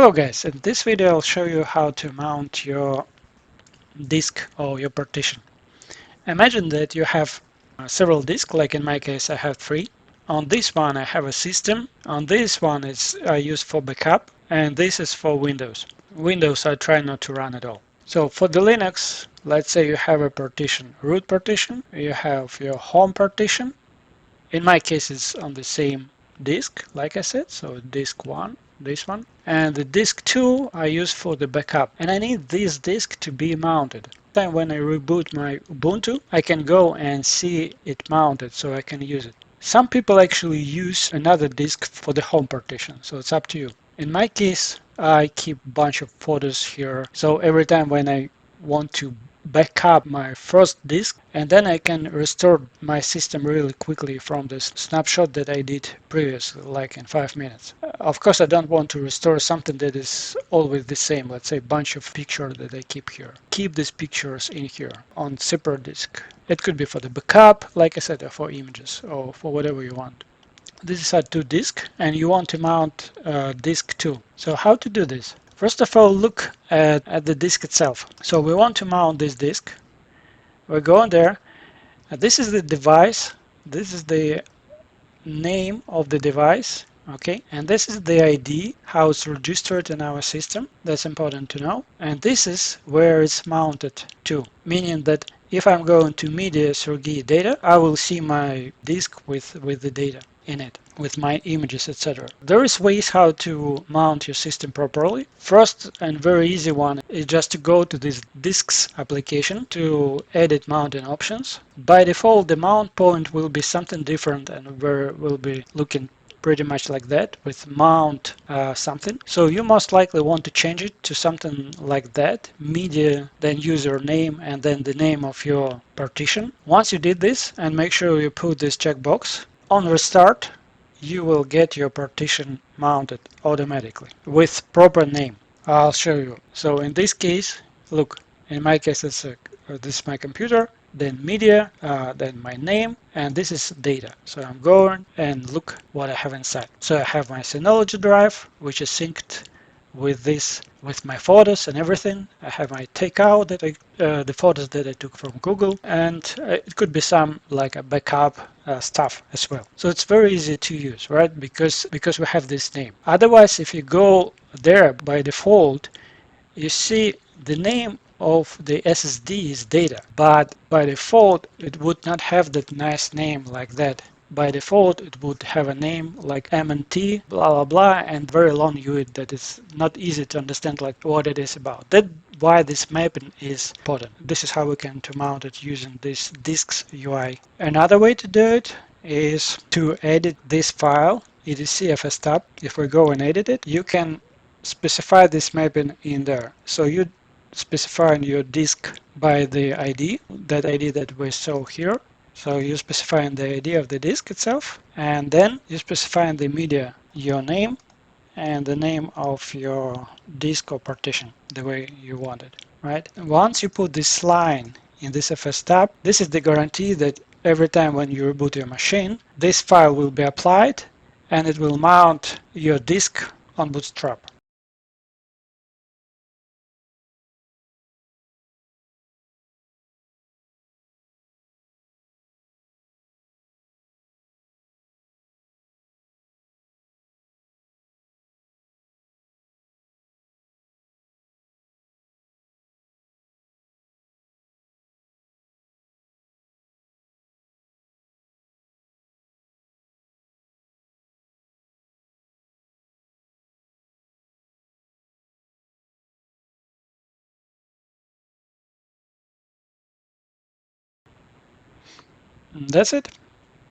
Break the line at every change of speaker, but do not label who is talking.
Hello guys, in this video I'll show you how to mount your disk or your partition. Imagine that you have several disks, like in my case I have 3. On this one I have a system, on this one I use for backup, and this is for Windows. Windows I try not to run at all. So for the Linux, let's say you have a partition, root partition, you have your home partition. In my case it's on the same disk, like I said, so disk 1, this one. And the disk 2 I use for the backup. And I need this disk to be mounted. Then when I reboot my Ubuntu, I can go and see it mounted so I can use it. Some people actually use another disk for the home partition, so it's up to you. In my case, I keep a bunch of photos here, so every time when I want to back up my first disk, and then I can restore my system really quickly from this snapshot that I did previously, like in 5 minutes. Of course, I don't want to restore something that is always the same, let's say a bunch of pictures that I keep here. Keep these pictures in here on separate disk. It could be for the backup, like I said, or for images, or for whatever you want. This is a 2 disk, and you want to mount disk 2. So how to do this? First of all, look at the disk itself. So we want to mount this disk. We go in there. This is the device. This is the name of the device. Okay, and this is the ID, how it's registered in our system. That's important to know. And this is where it's mounted to, meaning that if I'm going to media Sergey data, I will see my disk with the data in it, with my images, etc. There is ways how to mount your system properly. First and very easy one is just to go to this disks application to edit mounting options. By default, the mount point will be something different, and will be looking pretty much like that with mount something. So you most likely want to change it to something like that, media, then username, and then the name of your partition. Once you did this, and make sure you put this checkbox, on restart, you will get your partition mounted automatically with proper name. I'll show you. So in this case, look, in my case, this is my computer, then media, then my name, and this is data. So I'm going and look what I have inside. So I have my Synology drive, which is synced with this, with my photos and everything. I have my takeout that the photos that I took from Google, and it could be some like a backup stuff as well. So it's very easy to use, right? Because we have this name. Otherwise, if you go there by default, you see the name of the SSD is data, but by default it would not have that nice name like that. By default it would have a name like MNT blah blah blah and very long UID that is not easy to understand like what it is about. That's why this mapping is important. This is how we can to mount it using this disks UI. Another way to do it is to edit this file. It is CFS tab. If we go and edit it, you can specify this mapping in there. So you specify your disk by the ID, that ID that we saw here. So you specify the ID of the disk itself, and then you specify in the media your name and the name of your disk or partition, the way you want it, right? And once you put this line in this FS tab, this is the guarantee that every time when you reboot your machine, this file will be applied and it will mount your disk on Bootstrap. That's it.